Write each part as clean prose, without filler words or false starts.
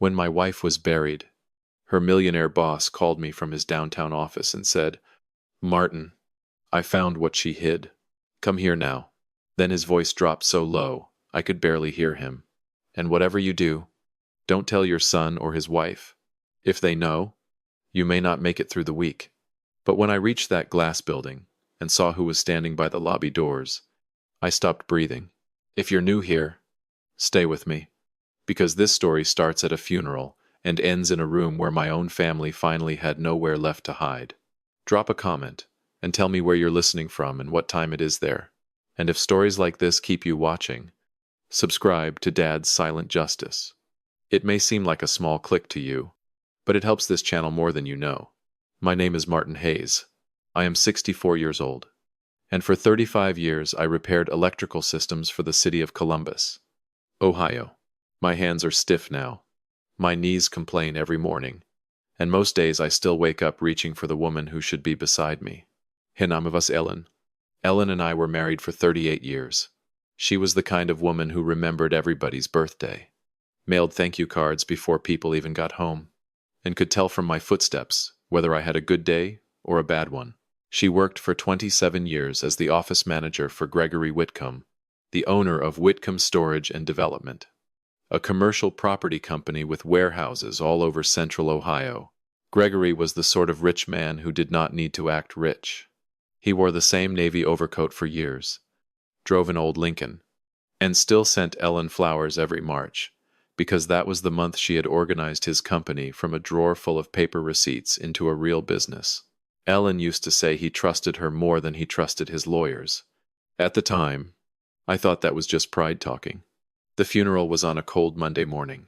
When my wife was buried, her millionaire boss called me from his downtown office and said, "Martin, I found what she hid. Come here now." Then his voice dropped so low, I could barely hear him. "And whatever you do, don't tell your son or his wife. If they know, you may not make it through the week." But when I reached that glass building and saw who was standing by the lobby doors, I stopped breathing. If you're new here, stay with me, because this story starts at a funeral and ends in a room where my own family finally had nowhere left to hide. Drop a comment and tell me where you're listening from and what time it is there. And if stories like this keep you watching, subscribe to Dad's Silent Justice. It may seem like a small click to you, but it helps this channel more than you know. My name is Martin Hayes. I am 64 years old, and for 35 years I repaired electrical systems for the city of Columbus, Ohio. My hands are stiff now. My knees complain every morning, and most days I still wake up reaching for the woman who should be beside me. Hinam of us Ellen. Ellen and I were married for 38 years. She was the kind of woman who remembered everybody's birthday, mailed thank you cards before people even got home, and could tell from my footsteps whether I had a good day or a bad one. She worked for 27 years as the office manager for Gregory Whitcomb, the owner of Whitcomb Storage and Development, a commercial property company with warehouses all over central Ohio. Gregory was the sort of rich man who did not need to act rich. He wore the same navy overcoat for years, drove an old Lincoln, and still sent Ellen flowers every March, because that was the month she had organized his company from a drawer full of paper receipts into a real business. Ellen used to say he trusted her more than he trusted his lawyers. At the time, I thought that was just pride talking. The funeral was on a cold Monday morning,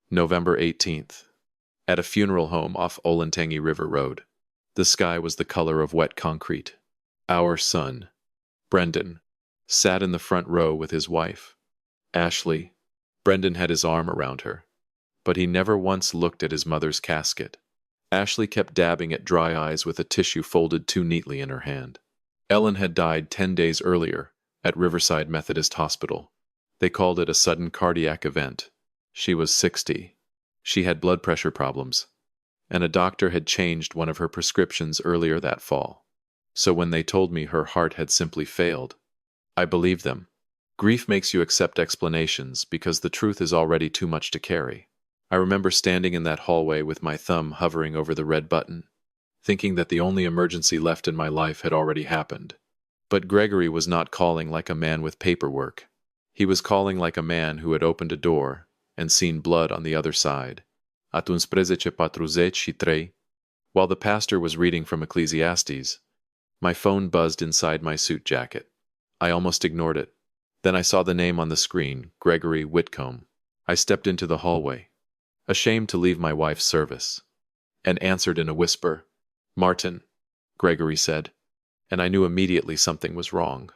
November 18th, at a funeral home off Olentangy River Road. The sky was the color of wet concrete. Our son, Brendan, sat in the front row with his wife, Ashley. Brendan had his arm around her, but he never once looked at his mother's casket. Ashley kept dabbing at dry eyes with a tissue folded too neatly in her hand. Ellen had died 10 days earlier at Riverside Methodist Hospital. They called it a sudden cardiac event. She was 60. She had blood pressure problems, and a doctor had changed one of her prescriptions earlier that fall. So when they told me her heart had simply failed, I believed them. Grief makes you accept explanations because the truth is already too much to carry. I remember standing in that hallway with my thumb hovering over the red button, thinking that the only emergency left in my life had already happened. But Gregory was not calling like a man with paperwork. He was calling like a man who had opened a door and seen blood on the other side. Atuns presece patruzeci și trei. While the pastor was reading from Ecclesiastes, my phone buzzed inside my suit jacket. I almost ignored it. Then I saw the name on the screen, Gregory Whitcomb. I stepped into the hallway, ashamed to leave my wife's service, and answered in a whisper. "Martin," Gregory said, and I knew immediately something was wrong.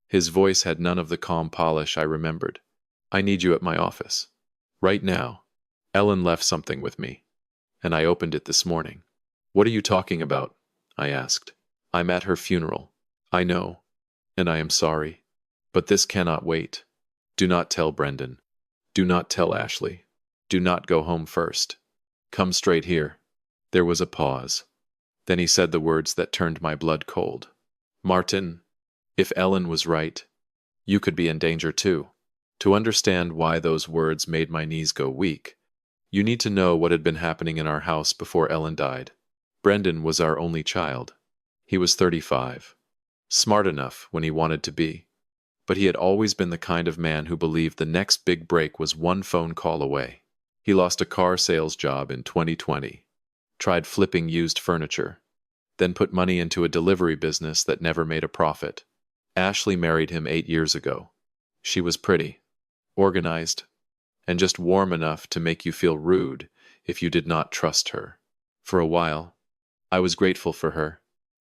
His voice had none of the calm polish I remembered. "I need you at my office. Right now. Ellen left something with me, and I opened it this morning." "What are you talking about?" I asked. "I'm at her funeral. I know, and I am sorry. But this cannot wait. Do not tell Brendan. Do not tell Ashley. Do not go home first. Come straight here." There was a pause. Then he said the words that turned my blood cold. "Martin, if Ellen was right, you could be in danger too." To understand why those words made my knees go weak, you need to know what had been happening in our house before Ellen died. Brendan was our only child. He was 35, smart enough when he wanted to be, but he had always been the kind of man who believed the next big break was one phone call away. He lost a car sales job in 2020, tried flipping used furniture, then put money into a delivery business that never made a profit. Ashley married him 8 years ago. She was pretty, organized, and just warm enough to make you feel rude if you did not trust her. For a while, I was grateful for her.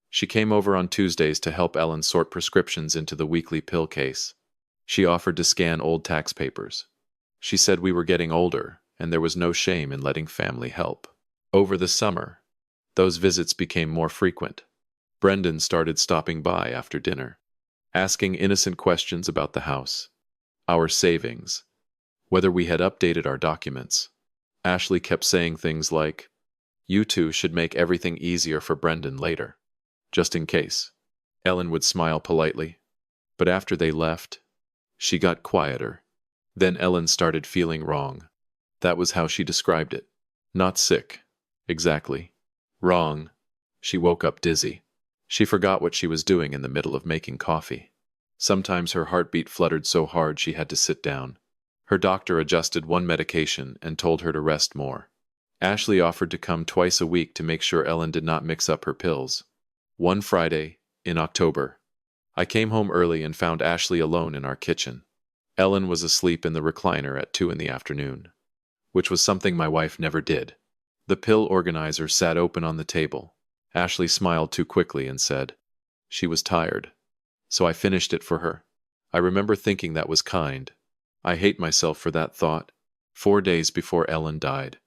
She came over on Tuesdays to help Ellen sort prescriptions into the weekly pill case. She offered to scan old tax papers. She said we were getting older, and there was no shame in letting family help. Over the summer, those visits became more frequent. Brendan started stopping by after dinner, asking innocent questions about the house, our savings, whether we had updated our documents. Ashley kept saying things like, "You two should make everything easier for Brendan later, just in case." Ellen would smile politely, but after they left, she got quieter. Then Ellen started feeling wrong. That was how she described it. Not sick. Exactly. Wrong. She woke up dizzy. She forgot what she was doing in the middle of making coffee. Sometimes her heartbeat fluttered so hard she had to sit down. Her doctor adjusted one medication and told her to rest more. Ashley offered to come twice a week to make sure Ellen did not mix up her pills. One Friday, in October, I came home early and found Ashley alone in our kitchen. Ellen was asleep in the recliner at 2 in the afternoon, which was something my wife never did. The pill organizer sat open on the table. Ashley smiled too quickly and said, she was tired, so I finished it for her. I remember thinking that was kind. I hate myself for that thought. 4 days before Ellen died,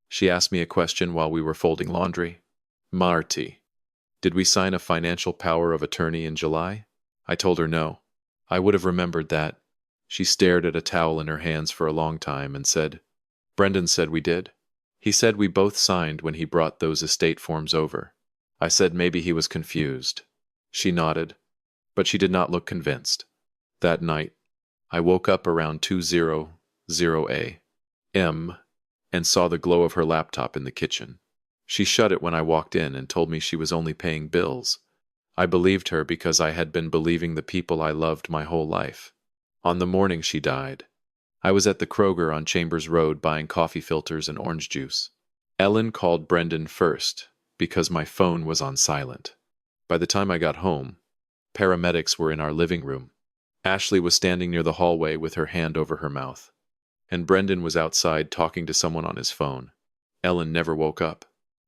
she asked me a question while we were folding laundry. Marty, did we sign a financial power of attorney in July? I told her no. I would have remembered that. She stared at a towel in her hands for a long time and said, Brendan said we did. He said we both signed when he brought those estate forms over. I said maybe he was confused. She nodded, but she did not look convinced. That night, I woke up around 2:00 a.m. and saw the glow of her laptop in the kitchen. She shut it when I walked in and told me she was only paying bills. I believed her because I had been believing the people I loved my whole life. On the morning she died, I was at the Kroger on Chambers Road buying coffee filters and orange juice. Ellen called Brendan first because my phone was on silent. By the time I got home, paramedics were in our living room. Ashley was standing near the hallway with her hand over her mouth, and Brendan was outside talking to someone on his phone. Ellen never woke up.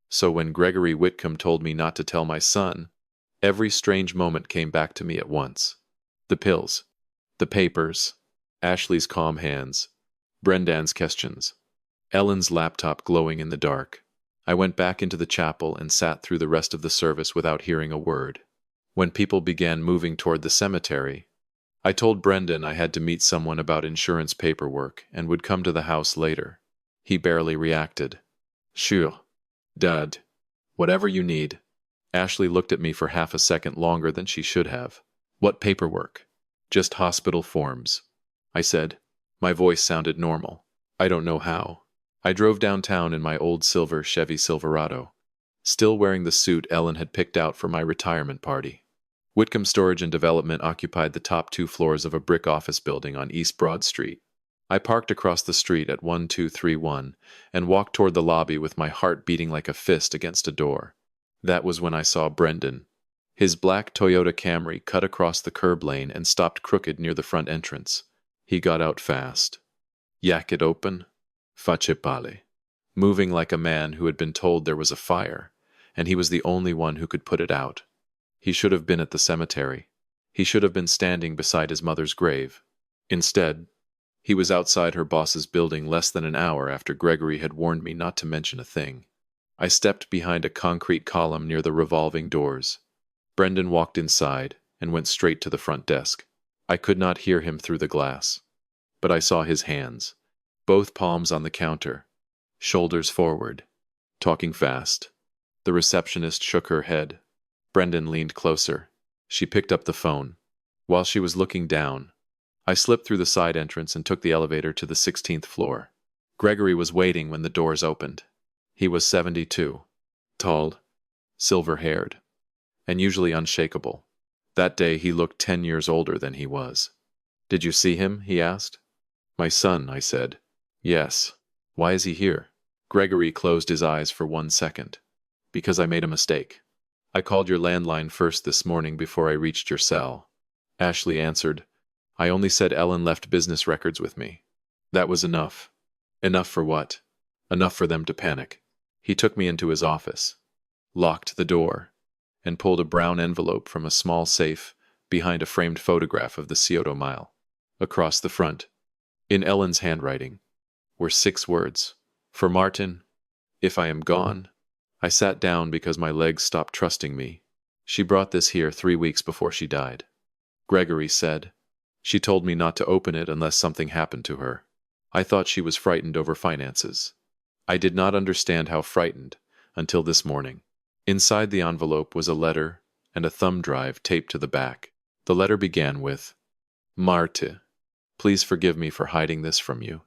So when Gregory Whitcomb told me not to tell my son, every strange moment came back to me at once. The pills, the papers, Ashley's calm hands, Brendan's questions, Ellen's laptop glowing in the dark. I went back into the chapel and sat through the rest of the service without hearing a word. When people began moving toward the cemetery, I told Brendan I had to meet someone about insurance paperwork and would come to the house later. He barely reacted. Sure, Dad. Whatever you need. Ashley looked at me for half a second longer than she should have. What paperwork? Just hospital forms, I said. My voice sounded normal. I don't know how. I drove downtown in my old silver Chevy Silverado, still wearing the suit Ellen had picked out for my retirement party. Whitcomb Storage and Development occupied the top 2 floors of a brick office building on East Broad Street. I parked across the street at 1231 and walked toward the lobby with my heart beating like a fist against a door. That was when I saw Brendan. His black Toyota Camry cut across the curb lane and stopped crooked near the front entrance. He got out fast. Yak it open. Face pale. Moving like a man who had been told there was a fire, and he was the only one who could put it out. He should have been at the cemetery. He should have been standing beside his mother's grave. Instead, he was outside her boss's building less than an hour after Gregory had warned me not to mention a thing. I stepped behind a concrete column near the revolving doors. Brendan walked inside and went straight to the front desk. I could not hear him through the glass, but I saw his hands, both palms on the counter, shoulders forward, talking fast. The receptionist shook her head. Brendan leaned closer. She picked up the phone. While she was looking down, I slipped through the side entrance and took the elevator to the 16th floor. Gregory was waiting when the doors opened. He was 72, tall, silver-haired, and usually unshakable. That day he looked 10 years older than he was. Did you see him? He asked. My son, I said. Yes. Why is he here? Gregory closed his eyes for 1 second. Because I made a mistake. I called your landline first this morning before I reached your cell. Ashley answered. I only said Ellen left business records with me. That was enough. Enough for what? Enough for them to panic. He took me into his office, locked the door, and pulled a brown envelope from a small safe behind a framed photograph of the Scioto Mile. Across the front, in Ellen's handwriting, were 6 words. For Martin, if I am gone. I sat down because my legs stopped trusting me. She brought this here 3 weeks before she died. Gregory said. She told me not to open it unless something happened to her. I thought she was frightened over finances. I did not understand how frightened until this morning. Inside the envelope was a letter and a thumb drive taped to the back. The letter began with, Marte, please forgive me for hiding this from you.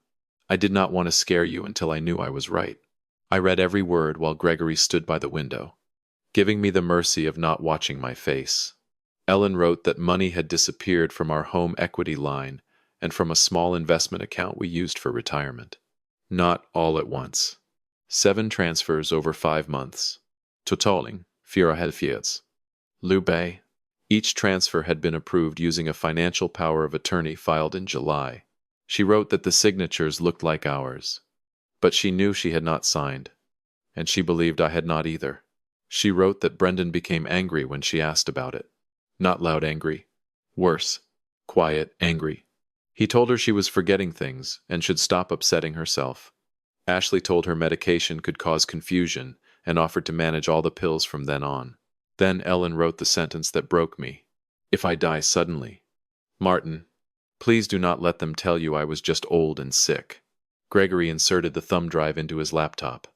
I did not want to scare you until I knew I was right. I read every word while Gregory stood by the window, giving me the mercy of not watching my face. Ellen wrote that money had disappeared from our home equity line and from a small investment account we used for retirement. Not all at once. 7 transfers over 5 months. Totaling 4,500. Lube. Each transfer had been approved using a financial power of attorney filed in July. She wrote that the signatures looked like ours, but she knew she had not signed, and she believed I had not either. She wrote that Brendan became angry when she asked about it. Not loud angry. Worse. Quiet angry. He told her she was forgetting things and should stop upsetting herself. Ashley told her medication could cause confusion and offered to manage all the pills from then on. Then Ellen wrote the sentence that broke me. If I die suddenly. Martin, please do not let them tell you I was just old and sick. Gregory inserted the thumb drive into his laptop.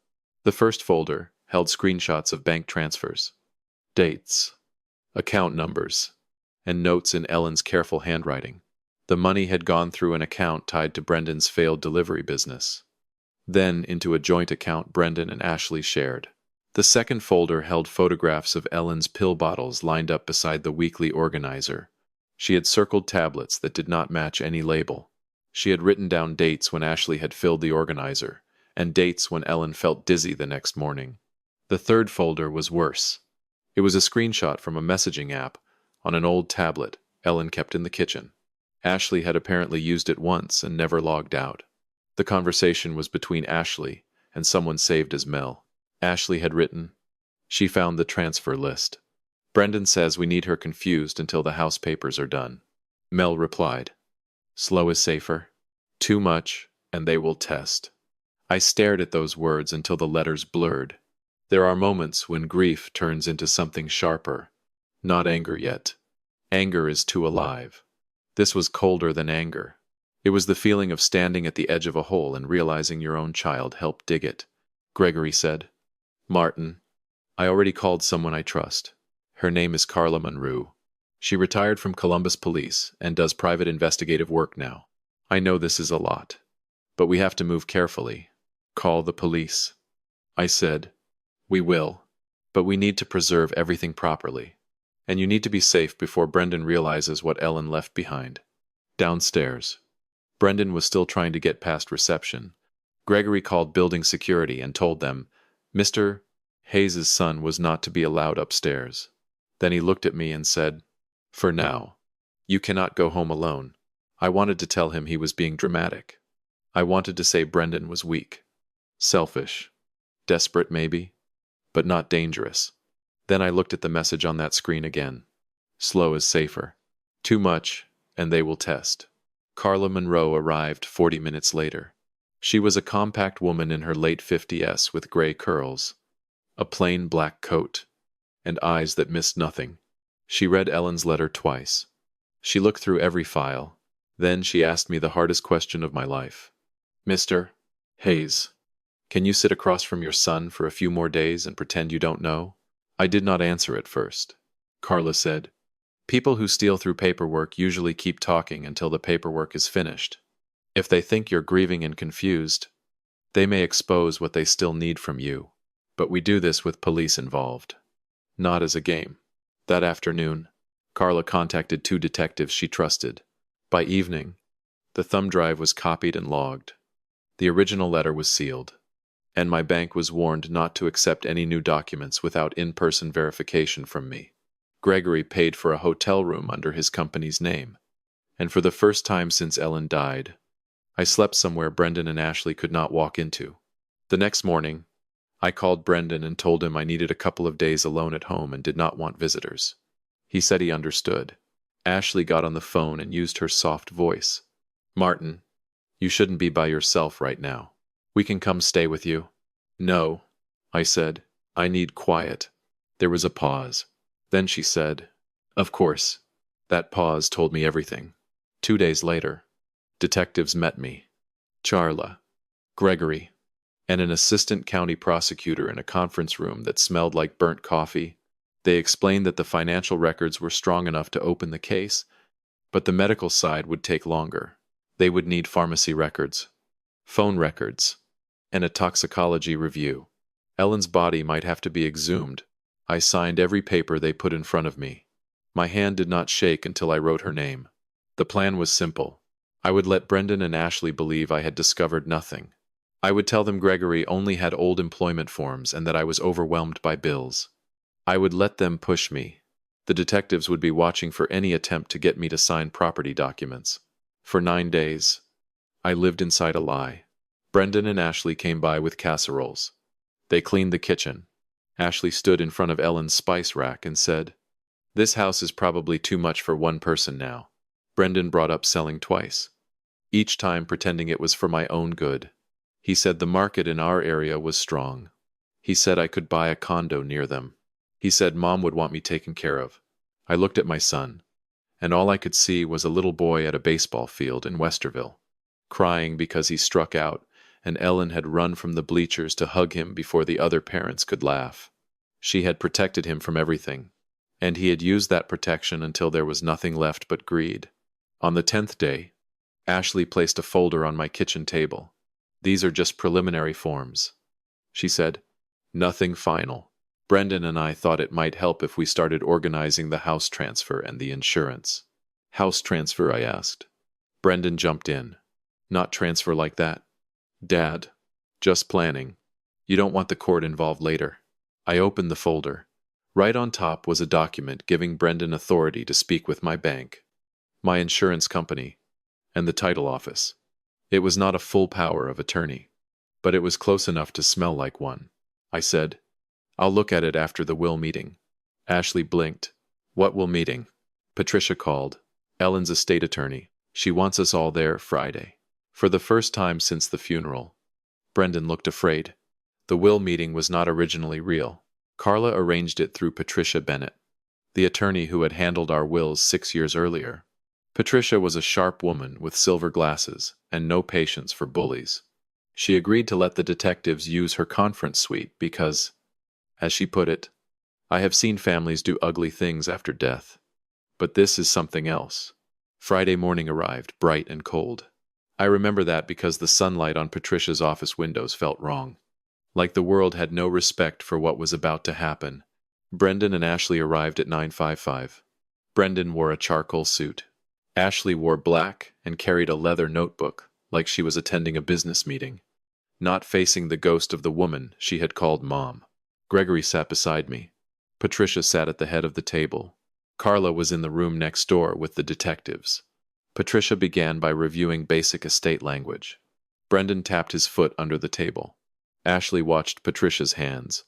The first folder held screenshots of bank transfers, dates, account numbers, and notes in Ellen's careful handwriting. The money had gone through an account tied to Brendan's failed delivery business, then into a joint account Brendan and Ashley shared. The second folder held photographs of Ellen's pill bottles lined up beside the weekly organizer. She had circled tablets that did not match any label. She had written down dates when Ashley had filled the organizer, and dates when Ellen felt dizzy the next morning. The third folder was worse. It was a screenshot from a messaging app on an old tablet Ellen kept in the kitchen. Ashley had apparently used it once and never logged out. The conversation was between Ashley and someone saved as Mel. Ashley had written, she found the transfer list. Brendan says we need her confused until the house papers are done. Mel replied, slow is safer. Too much, and they will test. I stared at those words until the letters blurred. There are moments when grief turns into something sharper. Not anger yet. Anger is too alive. This was colder than anger. It was the feeling of standing at the edge of a hole and realizing your own child helped dig it. Gregory said, Martin, I already called someone I trust. Her name is Carla Monroe. She retired from Columbus Police and does private investigative work now. I know this is a lot, but we have to move carefully. Call the police. I said, we will, but we need to preserve everything properly. And you need to be safe before Brendan realizes what Ellen left behind. Downstairs. Brendan was still trying to get past reception. Gregory called building security and told them Mr. Hayes's son was not to be allowed upstairs. Then he looked at me and said, for now, you cannot go home alone. I wanted to tell him he was being dramatic. I wanted to say Brendan was weak, selfish, desperate maybe, but not dangerous. Then I looked at the message on that screen again. Slow is safer. Too much, and they will test. Carla Monroe arrived 40 minutes later. She was a compact woman in her late 50s with gray curls, a plain black coat, and eyes that missed nothing. She read Ellen's letter twice. She looked through every file. Then she asked me the hardest question of my life. Mr. Hayes, can you sit across from your son for a few more days and pretend you don't know? I did not answer at first. Carla said, people who steal through paperwork usually keep talking until the paperwork is finished. If they think you're grieving and confused, they may expose what they still need from you. But we do this with police involved. Not as a game. That afternoon, Carla contacted 2 detectives she trusted. By evening, the thumb drive was copied and logged. The original letter was sealed, and my bank was warned not to accept any new documents without in-person verification from me. Gregory paid for a hotel room under his company's name, and for the first time since Ellen died, I slept somewhere Brendan and Ashley could not walk into. The next morning, I called Brendan and told him I needed a couple of days alone at home and did not want visitors. He said he understood. Ashley got on the phone and used her soft voice. Martin, you shouldn't be by yourself right now. We can come stay with you. No, I said. I need quiet. There was a pause. Then she said, of course. That pause told me everything. 2 days later, detectives met me. Charla, Gregory, and an assistant county prosecutor in a conference room that smelled like burnt coffee. They explained that the financial records were strong enough to open the case, but the medical side would take longer. They would need pharmacy records, phone records, and a toxicology review. Ellen's body might have to be exhumed. I signed every paper they put in front of me. My hand did not shake until I wrote her name. The plan was simple. I would let Brendan and Ashley believe I had discovered nothing. I would tell them Gregory only had old employment forms and that I was overwhelmed by bills. I would let them push me. The detectives would be watching for any attempt to get me to sign property documents. For 9 days, I lived inside a lie. Brendan and Ashley came by with casseroles. They cleaned the kitchen. Ashley stood in front of Ellen's spice rack and said, "This house is probably too much for one person now." Brendan brought up selling twice, each time pretending it was for my own good. He said the market in our area was strong. He said I could buy a condo near them. He said Mom would want me taken care of. I looked at my son, and all I could see was a little boy at a baseball field in Westerville, crying because he struck out, and Ellen had run from the bleachers to hug him before the other parents could laugh. She had protected him from everything, and he had used that protection until there was nothing left but greed. On the 10th day, Ashley placed a folder on my kitchen table. "These are just preliminary forms," she said. "Nothing final." Brendan and I thought it might help if we started organizing the house transfer and the insurance. "House transfer?" I asked. Brendan jumped in. "Not transfer like that, Dad. Just planning. You don't want the court involved later." I opened the folder. Right on top was a document giving Brendan authority to speak with my bank, my insurance company, and the title office. It was not a full power of attorney, but it was close enough to smell like one. I said, "I'll look at it after the will meeting." Ashley blinked. "What will meeting?" Patricia called, Ellen's estate attorney. "She wants us all there Friday." For the first time since the funeral, Brendan looked afraid. The will meeting was not originally real. Carla arranged it through Patricia Bennett, the attorney who had handled our wills 6 years earlier. Patricia was a sharp woman with silver glasses and no patience for bullies. She agreed to let the detectives use her conference suite because, as she put it, "I have seen families do ugly things after death. But this is something else." Friday morning arrived, bright and cold. I remember that because the sunlight on Patricia's office windows felt wrong. Like the world had no respect for what was about to happen. Brendan and Ashley arrived at 9:55. Brendan wore a charcoal suit. Ashley wore black and carried a leather notebook, like she was attending a business meeting, not facing the ghost of the woman she had called Mom. Gregory sat beside me. Patricia sat at the head of the table. Carla was in the room next door with the detectives. Patricia began by reviewing basic estate language. Brendan tapped his foot under the table. Ashley watched Patricia's hands,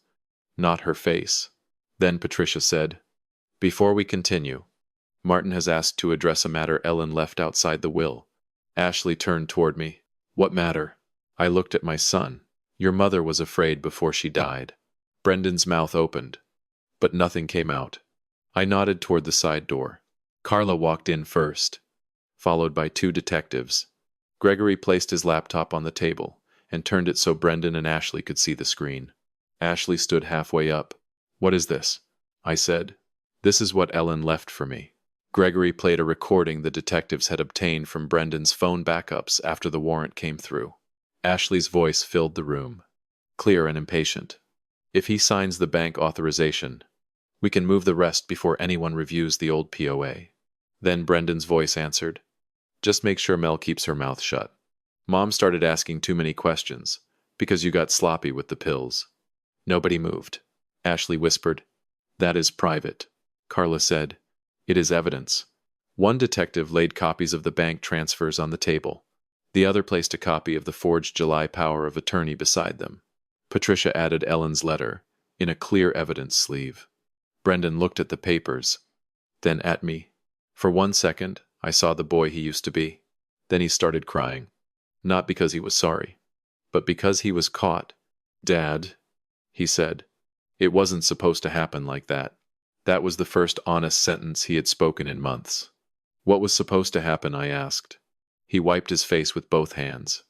not her face. Then Patricia said, "Before we continue, Martin has asked to address a matter Ellen left outside the will." Ashley turned toward me. "What matter?" I looked at my son. "Your mother was afraid before she died." Brendan's mouth opened, but nothing came out. I nodded toward the side door. Carla walked in first, followed by 2 detectives. Gregory placed his laptop on the table and turned it so Brendan and Ashley could see the screen. Ashley stood halfway up. "What is this?" I said. "This is what Ellen left for me." Gregory played a recording the detectives had obtained from Brendan's phone backups after the warrant came through. Ashley's voice filled the room, clear and impatient. "If he signs the bank authorization, we can move the rest before anyone reviews the old POA." Then Brendan's voice answered, "Just make sure Mel keeps her mouth shut. Mom started asking too many questions because you got sloppy with the pills." Nobody moved. Ashley whispered, "That is private." Carla said, "It is evidence." One detective laid copies of the bank transfers on the table. The other placed a copy of the forged July power of attorney beside them. Patricia added Ellen's letter in a clear evidence sleeve. Brendan looked at the papers, then at me. For 1 second, I saw the boy he used to be. Then he started crying. Not because he was sorry, but because he was caught. "Dad," he said, "it wasn't supposed to happen like that." That was the first honest sentence he had spoken in months. "What was supposed to happen?" I asked. He wiped his face with both hands.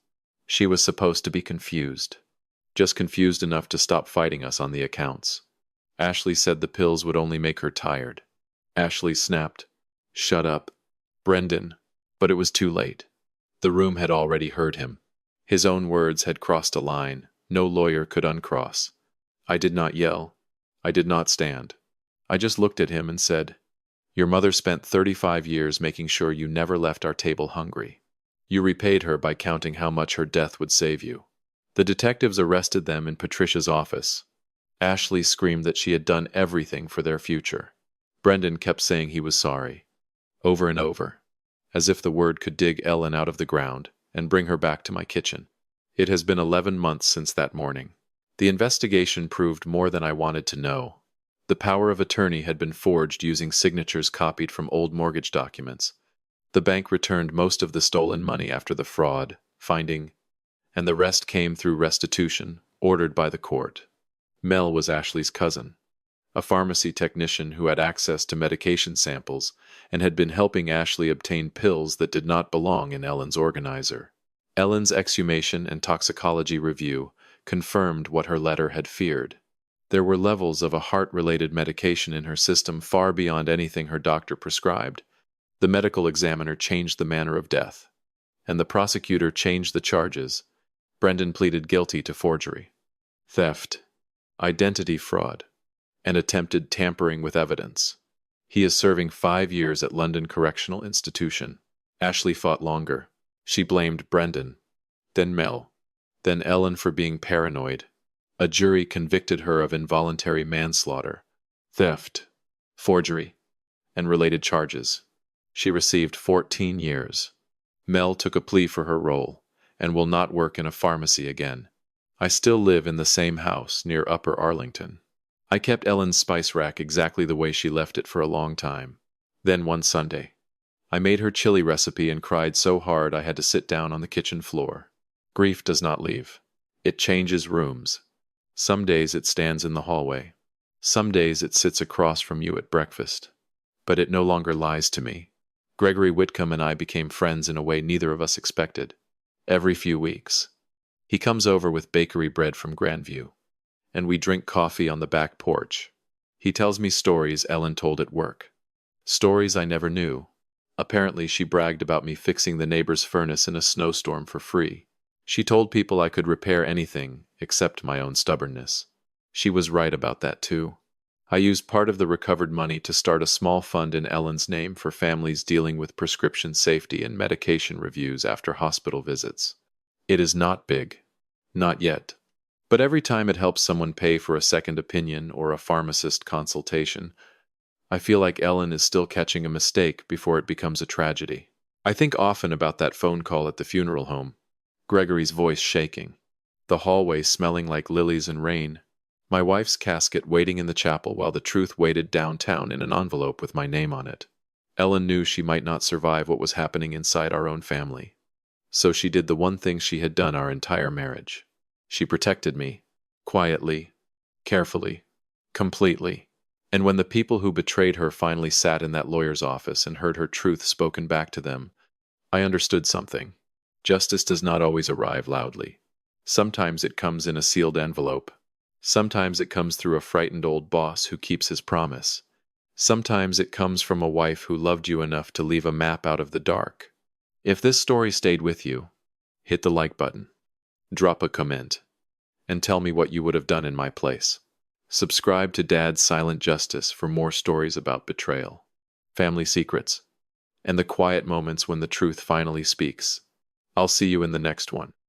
"She was supposed to be confused. just confused enough to stop fighting us on the accounts. Ashley said the pills would only make her tired. Ashley snapped, "Shut up, Brendan." But it was too late. The room had already heard him. His own words had crossed a line no lawyer could uncross. I did not yell. I did not stand. I just looked at him and said, "Your mother spent 35 years making sure you never left our table hungry. You repaid her by counting how much her death would save you." The detectives arrested them in Patricia's office. Ashley screamed that she had done everything for their future. Brendan kept saying he was sorry, over and over, as if the word could dig Ellen out of the ground and bring her back to my kitchen. It has been 11 months since that morning. The investigation proved more than I wanted to know. The power of attorney had been forged using signatures copied from old mortgage documents. The bank returned most of the stolen money after the fraud, finding, and the rest came through restitution, ordered by the court. Mel was Ashley's cousin, a pharmacy technician who had access to medication samples and had been helping Ashley obtain pills that did not belong in Ellen's organizer. Ellen's exhumation and toxicology review confirmed what her letter had feared. There were levels of a heart-related medication in her system far beyond anything her doctor prescribed. The medical examiner changed the manner of death, and the prosecutor changed the charges. Brendan pleaded guilty to forgery, theft, identity fraud, and attempted tampering with evidence. He is serving 5 years at London Correctional Institution. Ashley fought longer. She blamed Brendan, then Mel, then Ellen for being paranoid. A jury convicted her of involuntary manslaughter, theft, forgery, and related charges. She received 14 years. Mel took a plea for her role and will not work in a pharmacy again. I still live in the same house near Upper Arlington. I kept Ellen's spice rack exactly the way she left it for a long time. Then one Sunday, I made her chili recipe and cried so hard I had to sit down on the kitchen floor. Grief does not leave. It changes rooms. Some days it stands in the hallway. Some days it sits across from you at breakfast. But it no longer lies to me. Gregory Whitcomb and I became friends in a way neither of us expected. Every few weeks, he comes over with bakery bread from Grandview, and we drink coffee on the back porch. He tells me stories Ellen told at work. Stories I never knew. Apparently, she bragged about me fixing the neighbor's furnace in a snowstorm for free. She told people I could repair anything except my own stubbornness. She was right about that, too. I used part of the recovered money to start a small fund in Ellen's name for families dealing with prescription safety and medication reviews after hospital visits. It is not big. Not yet. But every time it helps someone pay for a second opinion or a pharmacist consultation, I feel like Ellen is still catching a mistake before it becomes a tragedy. I think often about that phone call at the funeral home. Gregory's voice shaking. The hallway smelling like lilies and rain. My wife's casket waiting in the chapel while the truth waited downtown in an envelope with my name on it. Ellen knew she might not survive what was happening inside our own family. So she did the one thing she had done our entire marriage. She protected me, quietly, carefully, completely. And when the people who betrayed her finally sat in that lawyer's office and heard her truth spoken back to them, I understood something. Justice does not always arrive loudly. Sometimes it comes in a sealed envelope. Sometimes it comes through a frightened old boss who keeps his promise. Sometimes it comes from a wife who loved you enough to leave a map out of the dark. If this story stayed with you, hit the like button, drop a comment, and tell me what you would have done in my place. Subscribe to Dad's Silent Justice for more stories about betrayal, family secrets, and the quiet moments when the truth finally speaks. I'll see you in the next one.